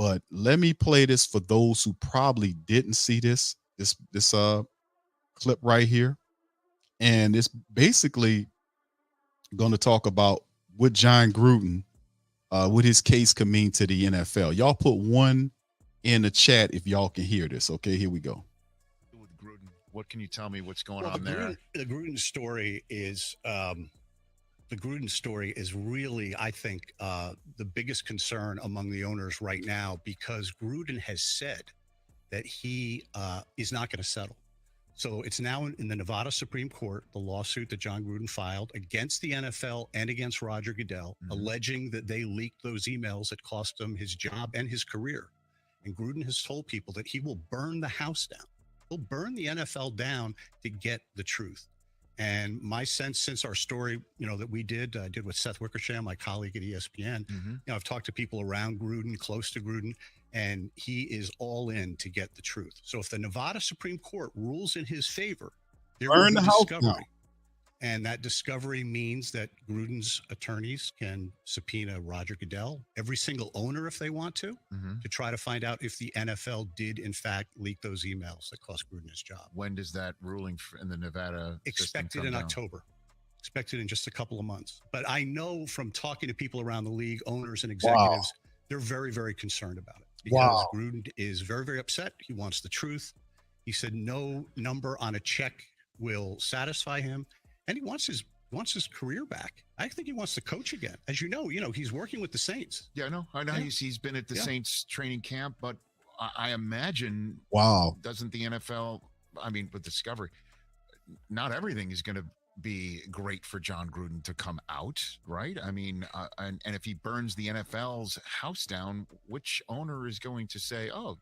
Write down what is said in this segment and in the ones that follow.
But let me play this for those who probably didn't see this clip right here. And it's basically going to talk about what John Gruden, what his case could mean to the NFL. Y'all put one in the chat if y'all can hear this. Okay, here we go. With Gruden, what can you tell me? What's going Well, on there? The Gruden story is really, I think, the biggest concern among the owners right now, because Gruden has said that he is not going to settle. So it's now in the Nevada Supreme Court, the lawsuit that John Gruden filed against the NFL and against Roger Goodell, alleging that they leaked those emails that cost him his job and his career. And Gruden has told people that he will burn the house down. He'll burn the NFL down to get the truth. And my sense, since our story, that we did with Seth Wickersham, my colleague at ESPN, I've talked to people around Gruden, close to Gruden, and he is all in to get the truth. So if the Nevada Supreme Court rules in his favor, there will be discovery. And that discovery means that Gruden's attorneys can subpoena Roger Goodell, every single owner if they want to try to find out if the NFL did, in fact, leak those emails that cost Gruden his job. When does that ruling in the Nevada expected in October? Expected in just a couple of months. But I know from talking to people around the league, owners and executives, they're very, very concerned about it. Because Gruden is very, very upset. He wants the truth. He said no number on a check will satisfy him. And he wants his career back. I think he wants to coach again. As you know, he's working with the Saints. Yeah, I know. He's been at the Saints training camp, but I imagine, doesn't the NFL, with Discovery, not everything is going to be great for John Gruden to come out, right? And if he burns the NFL's house down, which owner is going to say, "Oh,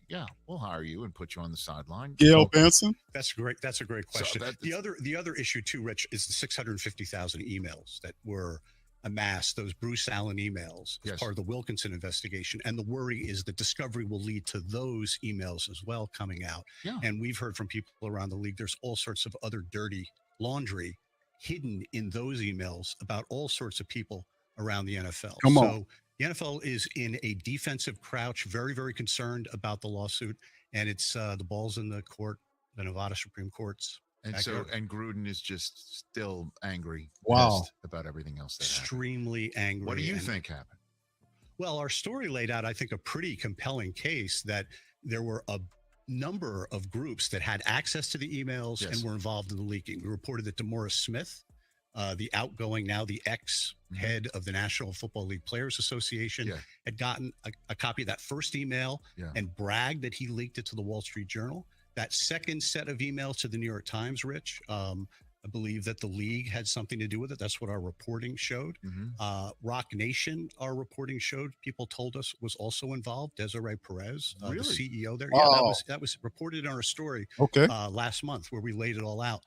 yeah, we'll hire you and put you on the sideline"? Gail Benson. That's a great question. So the other issue too, Rich, is the 650,000 emails that were amassed, those Bruce Allen emails as part of the Wilkinson investigation. And the worry is that discovery will lead to those emails as well coming out. Yeah. And we've heard from people around the league, there's all sorts of other dirty laundry hidden in those emails about all sorts of people around the NFL. So the NFL is in a defensive crouch, very, very concerned about the lawsuit. And it's the ball's in the court, the Nevada Supreme Court's. And Gruden is just still angry about everything else that extremely happened. Angry. What do you think happened? Well, our story laid out, I think, a pretty compelling case that there were a number of groups that had access to the emails and were involved in the leaking. We reported that DeMaurice Smith, the outgoing, now the ex-head of the National Football League Players Association, had gotten a copy of that first email and bragged that he leaked it to the Wall Street Journal. That second set of emails to the New York Times, Rich, I believe that the league had something to do with it. That's what our reporting showed. Rock Nation, our reporting showed, people told us was also involved. Desiree Perez, the CEO there. Yeah, that was reported in our story last month where we laid it all out.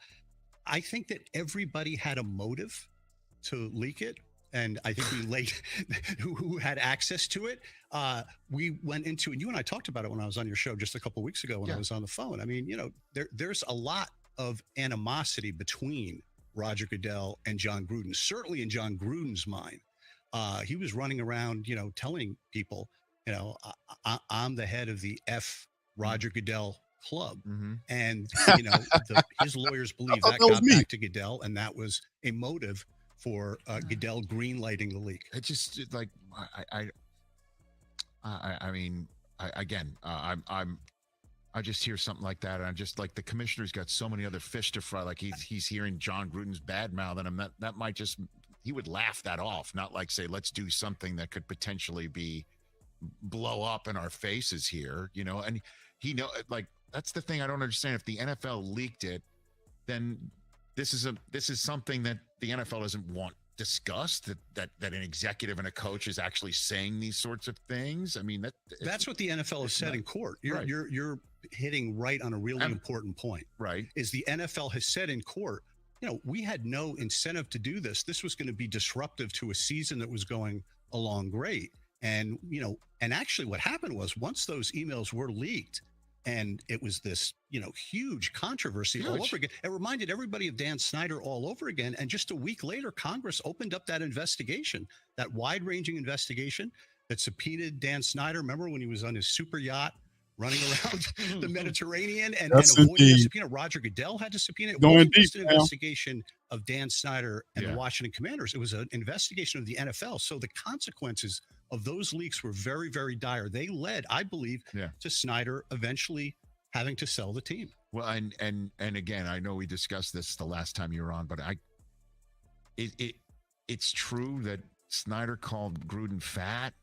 I think that everybody had a motive to leak it. And I think we laid who had access to it. We went into, and you and I talked about it when I was on your show just a couple of weeks ago when I was on the phone. There's a lot of animosity between Roger Goodell and John Gruden, certainly in John Gruden's mind. He was running around, telling people, I'm the head of the Roger Goodell club. And, his lawyers believe that got back to Goodell, and that was a motive for Goodell greenlighting the leak. It just like, I just hear something like that, and I'm just like, the commissioner's got so many other fish to fry. Like he's hearing John Gruden's bad mouth, and that might just, he would laugh that off, not like say, let's do something that could potentially be blow up in our faces here, and like, that's the thing I don't understand. If the NFL leaked it, then this is something that the NFL doesn't want discussed, that an executive and a coach is actually saying these sorts of things. That's what the NFL has said in court. You're hitting right on a really important point. Right. Is the NFL has said in court, we had no incentive to do this. This was going to be disruptive to a season that was going along great. And, and actually what happened was, once those emails were leaked, and it was this, huge controversy all over again. It reminded everybody of Dan Snyder all over again. And just a week later, Congress opened up that investigation, that wide-ranging investigation. that subpoenaed Dan Snyder. Remember when he was on his super yacht running around the Mediterranean and avoiding a subpoena? Roger Goodell had to subpoena. It wasn't just an investigation of Dan Snyder and the Washington Commanders. It was an investigation of the NFL. So the consequences of those leaks were very, very dire. They led, I believe, to Snyder eventually having to sell the team. Well, and again, I know we discussed this the last time you were on, but it's true that Snyder called Gruden fat,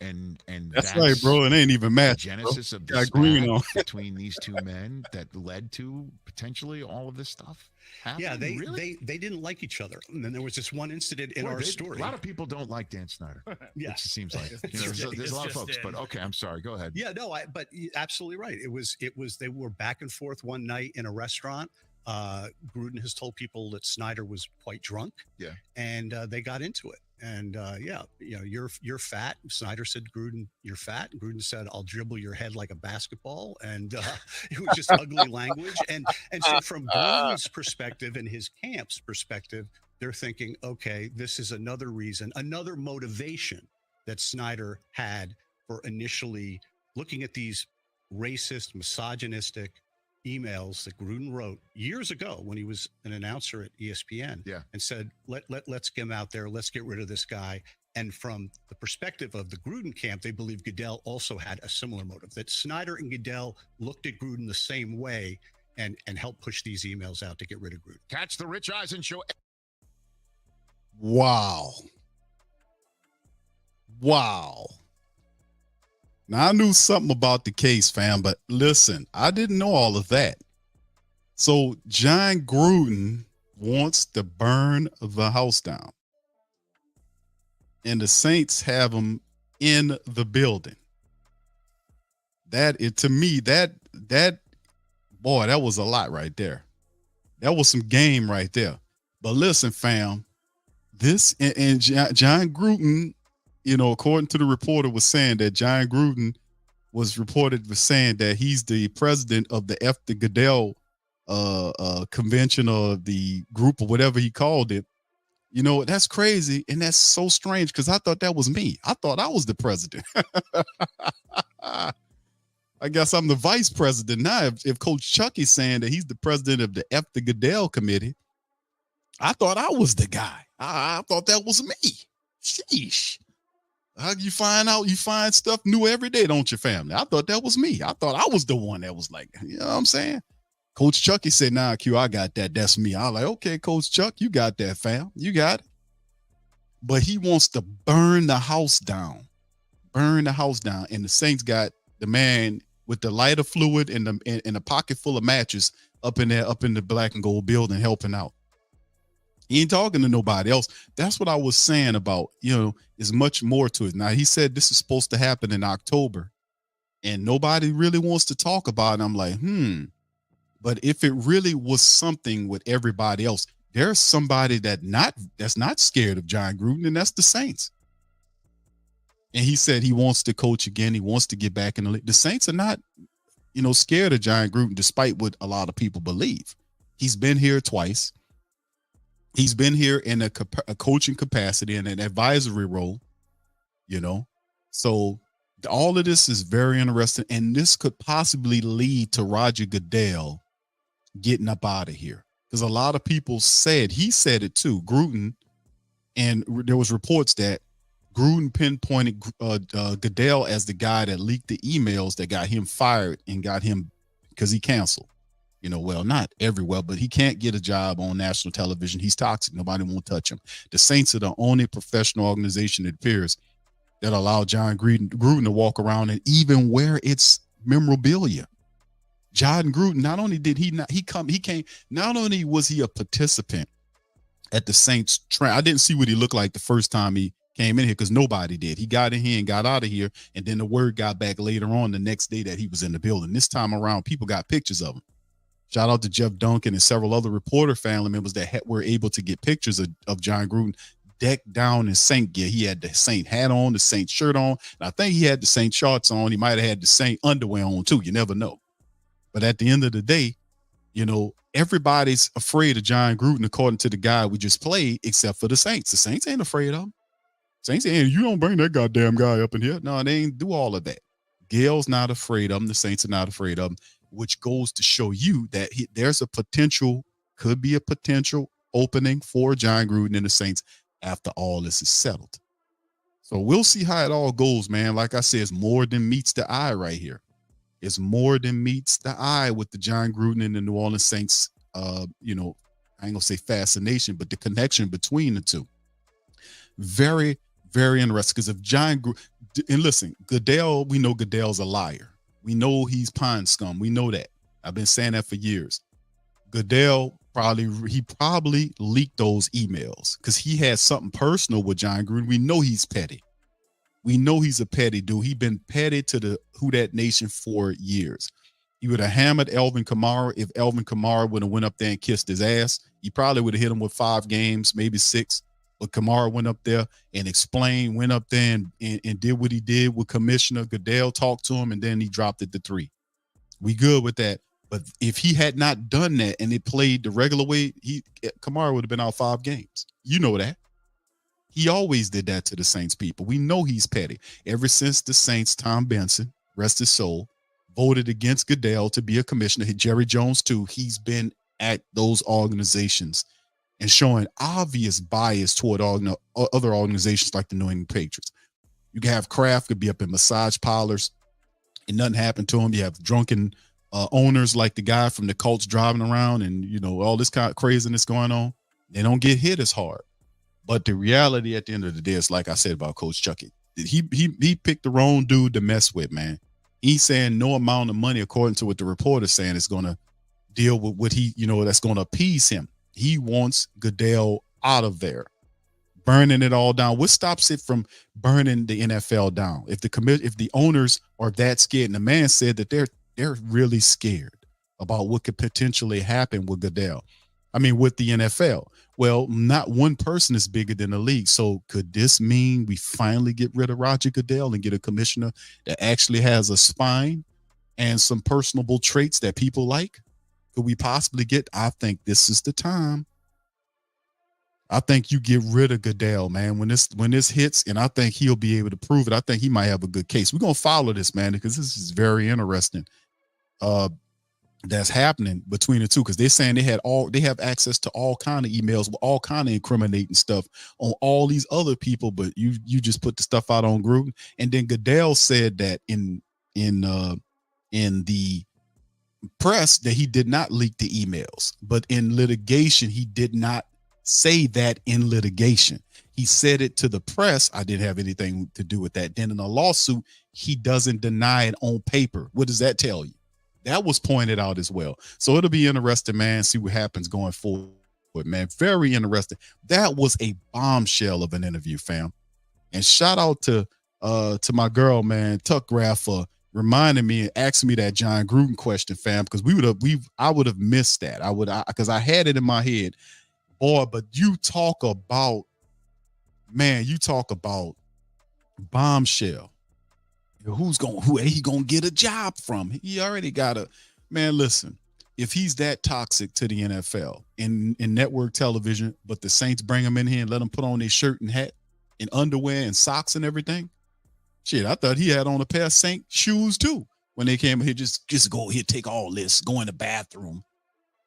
and that's right, bro. It ain't even match. Genesis of the spat between these two men that led to potentially all of this stuff happening. Yeah, they didn't like each other, and then there was this one incident in our story. A lot of people don't like Dan Snyder. Yeah, it seems like there's a lot of folks. But okay, I'm sorry. Go ahead. Yeah, no, but absolutely right. It was they were back and forth one night in a restaurant. Gruden has told people that Snyder was quite drunk. Yeah, and they got into it. And you're fat. Snyder said, Gruden, you're fat. And Gruden said, I'll dribble your head like a basketball. And it was just ugly language. And so from Gruden's perspective and his camp's perspective, they're thinking, okay, this is another reason, another motivation that Snyder had for initially looking at these racist, misogynistic emails that Gruden wrote years ago when he was an announcer at ESPN, and said, let's get him out there. Let's get rid of this guy. And from the perspective of the Gruden camp, they believe Goodell also had a similar motive, that Snyder and Goodell looked at Gruden the same way and helped push these emails out to get rid of Gruden. Catch the Rich Eisen Show. Wow. Now, I knew something about the case, fam, but listen, I didn't know all of that. So John Gruden wants to burn the house down, and the Saints have him in the building. To me, that was a lot right there. That was some game right there. But listen, fam, this and John Gruden, according to the reporter, was saying that John Gruden was saying that he's the president of the Goodell convention or the group or whatever he called it. That's crazy. And that's so strange because I thought that was me. I thought I was the president. I guess I'm the vice president now. If Coach Chuck is saying that he's the president of the Goodell committee, I thought I was the guy. I thought that was me. Sheesh. How you find stuff new every day, don't you, family? I thought that was me. I thought I was the one that was like, you know what I'm saying? Coach Chucky said, nah, Q, I got that. That's me. I was like, okay, Coach Chuck, you got that, fam. You got it. But he wants to burn the house down. And the Saints got the man with the lighter fluid and a pocket full of matches up in the black and gold building helping out. He ain't talking to nobody else. That's what I was saying about, there's much more to it. Now, he said this is supposed to happen in October, and nobody really wants to talk about it. I'm like, But if it really was something with everybody else, there's somebody that's not scared of John Gruden, and that's the Saints. And he said he wants to coach again. He wants to get back in the league. The Saints are not, scared of John Gruden, despite what a lot of people believe. He's been here twice. He's been here in a coaching capacity and an advisory role, So all of this is very interesting. And this could possibly lead to Roger Goodell getting up out of here. Because a lot of people he said it too, Gruden. And there was reports that Gruden pinpointed Goodell as the guy that leaked the emails that got him fired and got him because he canceled. Well, not everywhere, but he can't get a job on national television. He's toxic. Nobody won't touch him. The Saints are the only professional organization, it appears, that allow John Gruden to walk around and even wear its memorabilia. John Gruden, not only was he a participant at the Saints I didn't see what he looked like the first time he came in here because nobody did. He got in here and got out of here, and then the word got back later on the next day that he was in the building. This time around, people got pictures of him. Shout out to Jeff Duncan and several other reporter family members that were able to get pictures of John Gruden decked down in Saint gear. He had the Saint hat on, the Saint shirt on, and I think he had the Saint shorts on. He might have had the Saint underwear on too. You never know. But at the end of the day, everybody's afraid of John Gruden, according to the guy we just played, except for the Saints. The Saints ain't afraid of him. Saints saying, you don't bring that goddamn guy up in here. No, they ain't do all of that. Gail's not afraid of him. The Saints are not afraid of him, which goes to show you that there's a potential, could be a potential opening for John Gruden and the Saints after all this is settled. So we'll see how it all goes, man. Like I said, it's more than meets the eye right here. It's more than meets the eye with the John Gruden and the New Orleans Saints, I ain't gonna say fascination, but the connection between the two. Very, very interesting. Because if John Gruden, and listen, Goodell, we know Goodell's a liar. We know he's pine scum. We know that. I've been saying that for years. Goodell probably leaked those emails because he had something personal with John Gruden. We know he's petty. We know he's a petty dude. He's been petty to the Who Dat Nation for years. He would have hammered Alvin Kamara if Alvin Kamara would have went up there and kissed his ass. He probably would have hit him with 5 games, maybe 6. But Kamara went up there and explained, went up there and did what he did with Commissioner Goodell, talked to him, and then he dropped it to 3. We good with that. But if he had not done that and it played the regular way, Kamara would have been out 5 games. You know that. He always did that to the Saints people. We know he's petty. Ever since the Saints, Tom Benson, rest his soul, voted against Goodell to be a commissioner, Jerry Jones too, he's been at those organizations and showing obvious bias toward other organizations like the New England Patriots. You can have Kraft could be up in massage parlors and nothing happened to him. You have drunken owners like the guy from the Colts driving around and, all this kind of craziness going on. They don't get hit as hard. But the reality at the end of the day is, like I said about Coach Chucky, he picked the wrong dude to mess with, man. He's saying no amount of money, according to what the reporter's saying, is going to deal with what that's going to appease him. He wants Goodell out of there, burning it all down. What stops it from burning the NFL down? If the owners are that scared, and the man said that they're really scared about what could potentially happen with Goodell. I mean, with the NFL. Well, not one person is bigger than the league. So could this mean we finally get rid of Roger Goodell and get a commissioner that actually has a spine and some personable traits that people like? Could we possibly get? I think this is the time. I think you get rid of Goodell, man, when this hits, and I think he'll be able to prove it. I think he might have a good case. We're going to follow this, man, because this is very interesting. That's happening between the two, because they're saying they have access to all kind of emails with all kind of incriminating stuff on all these other people, but you just put the stuff out on Gruden. And then Goodell said that in the press that he did not leak the emails, but in litigation he did not say that. In litigation he said it to the press, I didn't have anything to do with that. Then in a lawsuit he doesn't deny it on paper. What does that tell you? That was pointed out as well. So it'll be interesting, man. See what happens going forward, man. Very interesting. That was a bombshell of an interview, fam. And shout out to my girl, man, Tuck Graff, for reminding me and asking me that John Gruden question, fam, because I would have missed that. Because I had it in my head, boy. But you talk about bombshell. Who he gonna get a job from? He already got a man. Listen, if he's that toxic to the NFL in network television, but the Saints bring him in here and let him put on their shirt and hat and underwear and socks and everything. Shit, I thought he had on a pair of Saint shoes too when they came here. Just go here, take all this, go in the bathroom.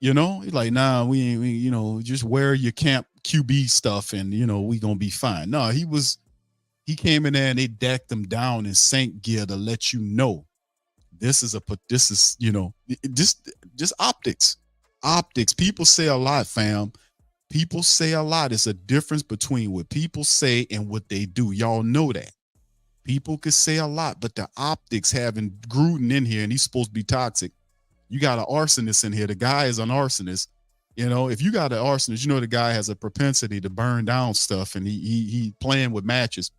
He's like, nah, we ain't, just wear your camp QB stuff and we gonna be fine. No, he came in there and they decked him down in Saint gear to let you know this is just optics. Optics. People say a lot, fam. People say a lot. It's a difference between what people say and what they do. Y'all know that. People could say a lot, but the optics, having Gruden in here and he's supposed to be toxic. You got an arsonist in here. The guy is an arsonist. If you got an arsonist, the guy has a propensity to burn down stuff, and he playing with matches.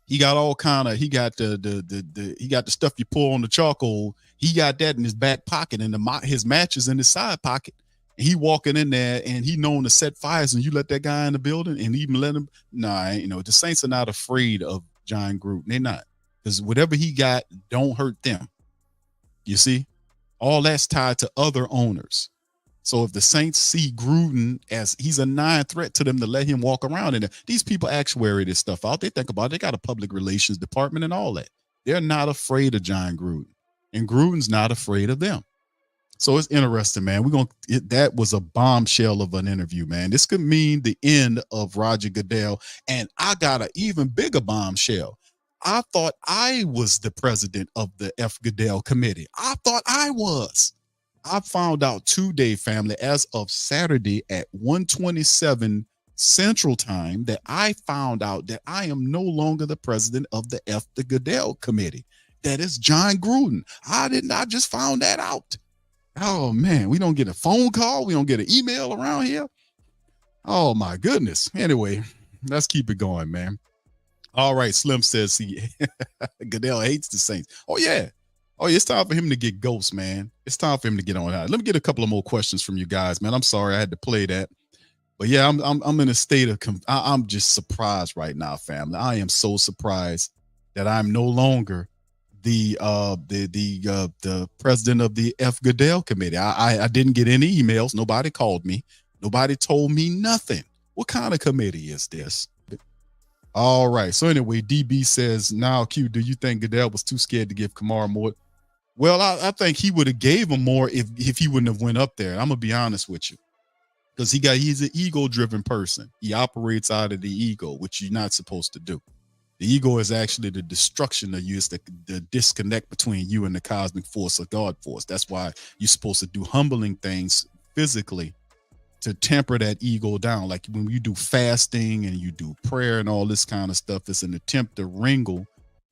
He got all kind of. He got the stuff you pull on the charcoal. He got that in his back pocket, and his matches in his side pocket. And he walking in there, and he known to set fires. And you let that guy in the building, and even let him. Nah, the Saints are not afraid of John Gruden. They're not, because whatever he got don't hurt them. You see, all that's tied to other owners. So if the Saints see Gruden as he's a non-threat to them to let him walk around in there, these people actuary this stuff out. They think about it. They got a public relations department and all that. They're not afraid of John Gruden, and Gruden's not afraid of them. So it's interesting, man. That was a bombshell of an interview, man. This could mean the end of Roger Goodell. And I got an even bigger bombshell. I thought I was the president of the F. Goodell committee. I thought I was. I found out today, family, as of Saturday at 1:27 Central Time, that I found out that I am no longer the president of the F. the Goodell committee. That is John Gruden. I just found that out. Oh man, we don't get a phone call. We don't get an email around here. Oh my goodness. Anyway, let's keep it going, man. All right. Slim says Goodell hates the Saints. Oh yeah. Oh, it's time for him to get ghost, man. It's time for him to get on out. Let me get a couple of more questions from you guys, man. I'm sorry I had to play that. But yeah, I'm in a state of I'm just surprised right now, family. I am so surprised that I'm no longer the president of the F. Goodell committee. I didn't get any emails. Nobody called me. Nobody told me nothing. What kind of committee is this? All right. So anyway, DB says, now Q, do you think Goodell was too scared to give Kamara more? Well, I think he would have gave him more if he wouldn't have went up there. I'm gonna be honest with you, because he's an ego-driven person. He operates out of the ego, which you're not supposed to do. The ego is actually the destruction of you. It's the disconnect between you and the cosmic force or God force. That's why you're supposed to do humbling things physically to temper that ego down. Like when you do fasting and you do prayer and all this kind of stuff, it's an attempt to wrangle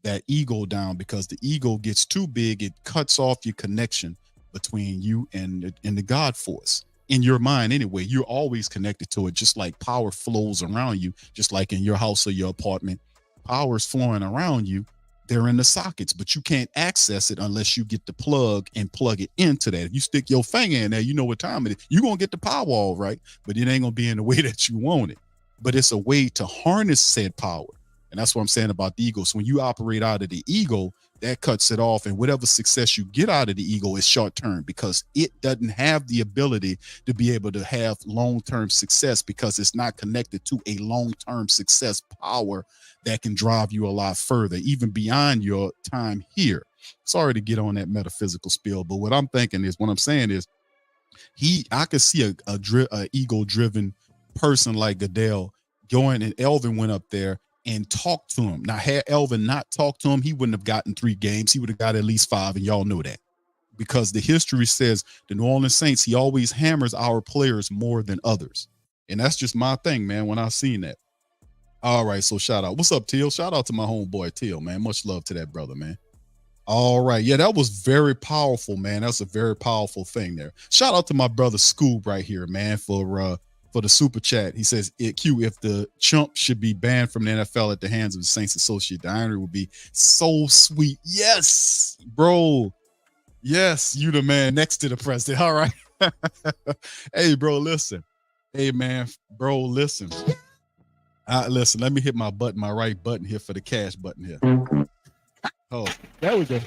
that ego down, because the ego gets too big. It cuts off your connection between you and the God force. In your mind anyway, you're always connected to it, just like power flows around you, just like in your house or your apartment. Power is flowing around you. They're in the sockets, but you can't access it unless you get the plug and plug it into that. If you stick your finger in there, you know what time it is. You're going to get the power all right, but it ain't going to be in the way that you want it. But it's a way to harness said power. And that's what I'm saying about the ego. So when you operate out of the ego, that cuts it off. And whatever success you get out of the ego is short term, because it doesn't have the ability to be able to have long-term success, because it's not connected to a long-term success power that can drive you a lot further, even beyond your time here. Sorry to get on that metaphysical spiel, but what I'm saying is I could see a ego-driven person like Goodell going, and Elvin went up there and talked to him. Now, had Elvin not talked to him, he wouldn't have gotten 3 games. He would have got at least 5, and y'all know that, because the history says the New Orleans Saints, he always hammers our players more than others. And that's just my thing, man, when I seen that. All right, so shout out. What's up, Teal? Shout out to my homeboy, Teal, man. Much love to that brother, man. All right. Yeah, that was very powerful, man. That's a very powerful thing there. Shout out to my brother Scoob right here, man, for the super chat. He says, Q, if the chump should be banned from the NFL at the hands of the Saints associate, the irony would be so sweet. Yes, bro. Yes, you the man next to the president. All right. Hey, bro, listen. Hey, man, bro, listen. Listen, let me hit my right button here for the cash button here. Oh, there we go.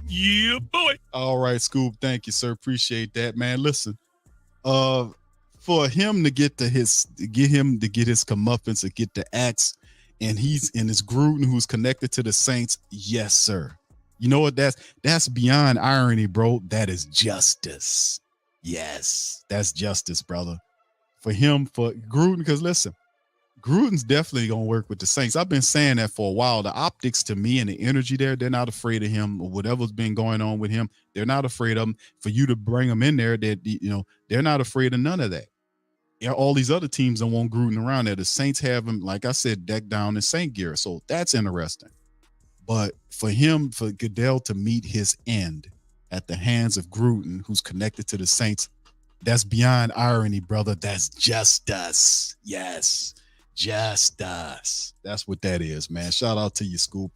Yeah, boy. All right, Scoob. Thank you, sir. Appreciate that, man. Listen, for him to get his comeuppance, to get the axe, and it's Gruden who's connected to the Saints. Yes, sir. You know what? That's beyond irony, bro. That is justice. Yes, that's justice, brother. For Gruden, because listen, Gruden's definitely going to work with the Saints. I've been saying that for a while. The optics to me and the energy there, they're not afraid of him, or whatever's been going on with him. They're not afraid of him. For you to bring him in there, they're not afraid of none of that. All these other teams don't want Gruden around there. The Saints have him, like I said, decked down in Saint gear. So that's interesting. But for Goodell to meet his end at the hands of Gruden, who's connected to the Saints, that's beyond irony, brother. That's justice. Yes. Just us. That's what that is, man. Shout out to you, Scoop.